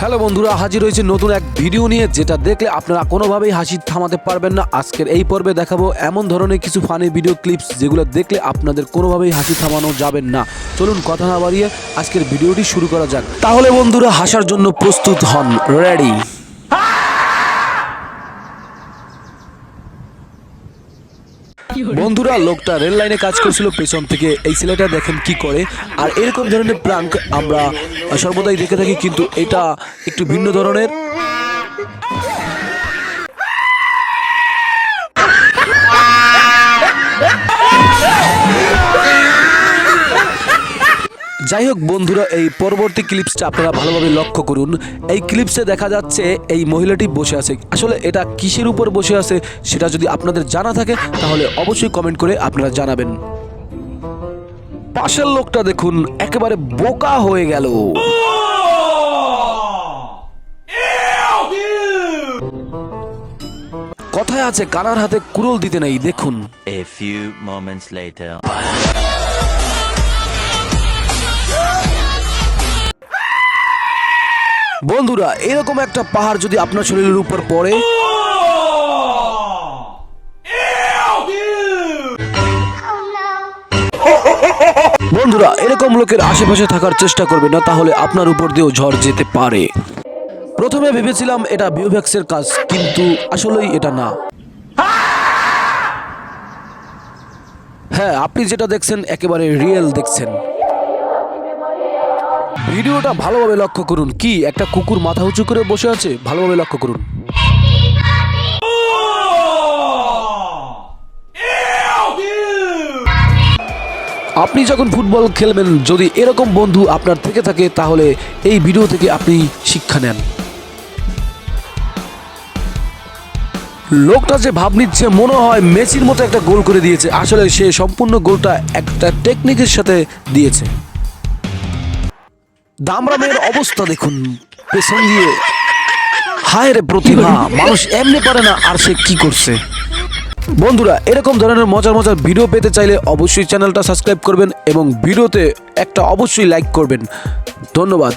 Hello বন্ধুরা, হাজির হয়েছে নতুন এক ভিডিও নিয়ে, যেটা দেখলে আপনারা কোনোভাবেই হাসি থামাতে পারবেন না। আজকের এই পর্বে দেখাবো এমন ধরনের কিছু ফানি ভিডিও ক্লিপস যেগুলো দেখলে আপনাদের কোনোভাবেই হাসি থামানো যাবে না। চলুন কথা না বাড়িয়ে আজকের ভিডিওটি শুরু করা যাক। তাহলে বন্ধুরা হাসার জন্য প্রস্তুত হন, রেডি। বন্ধুরা, লোকটা রেল লাইনে কাজ করছিল, পেছন থেকে এই ছেলেটা দেখেন কি করে। আর এরকম ধরনের প্রাঙ্ক আমরা সর্বদাই দেখে থাকি, কিন্তু এটা একটু ভিন্ন ধরনের। যাই হোক বন্ধুরা, এই পরবর্তী ক্লিপসটা আপনারা ভালোভাবে লক্ষ্য করুন। এই ক্লিপসে দেখা যাচ্ছে এই মহিলাটি বসে আছে। আসলে এটা কিসের উপর বসে আছে সেটা যদি আপনাদের জানা থাকে তাহলে অবশ্যই কমেন্ট করে আপনারা জানাবেন। পাশের লোকটা দেখুন একেবারে বোকা হয়ে গেল। কথায় আছে কানার হাতে কুড়োল দিতে নেই, দেখুন। A few moments later. বন্ধুরা, এরকম একটা পাহাড় যদি আপনার শরীরের উপর পড়ে, বন্ধুরা এরকম লোকের আশেপাশে থাকার চেষ্টা করবেন না, তাহলে আপনার উপর দিয়েও ঝড় যেতে পারে। প্রথমে ভেবেছিলাম এটা ভিউভ্যাক্সের কাজ, কিন্তু আসলেই এটা না। হ্যাঁ, আপনি যেটা দেখছেন একেবারে রিয়েল দেখছেন। ভিডিওটা ভালোভাবে লক্ষ্য করুন। কি একটা কুকুর মাথা উঁচু করে বসে আছে, ভালোভাবে লক্ষ্য করুন। আপনি যখন ফুটবল খেলবেন, যদি এরকম বন্ধু আপনার থেকে থাকে তাহলে এই ভিডিও থেকে আপনি শিক্ষা নেন। লোকটা যে ভাব নিচ্ছে মনে হয় মেসির মতো একটা গোল করে দিয়েছে, আসলে সে সম্পূর্ণ গোলটা একটা টেকনিকের সাথে দিয়েছে। দামরা মেয়ের অবস্থা দেখুন পেছন দিয়ে। হায় রে প্রতিভা, মানুষ এমনি পারে না, আর সে কি করছে। বন্ধুরা, এরকম ধরনের মজার মজার ভিডিও পেতে চাইলে অবশ্যই চ্যানেলটা সাবস্ক্রাইব করবেন এবং ভিডিওতে একটা অবশ্যই লাইক করবেন। ধন্যবাদ।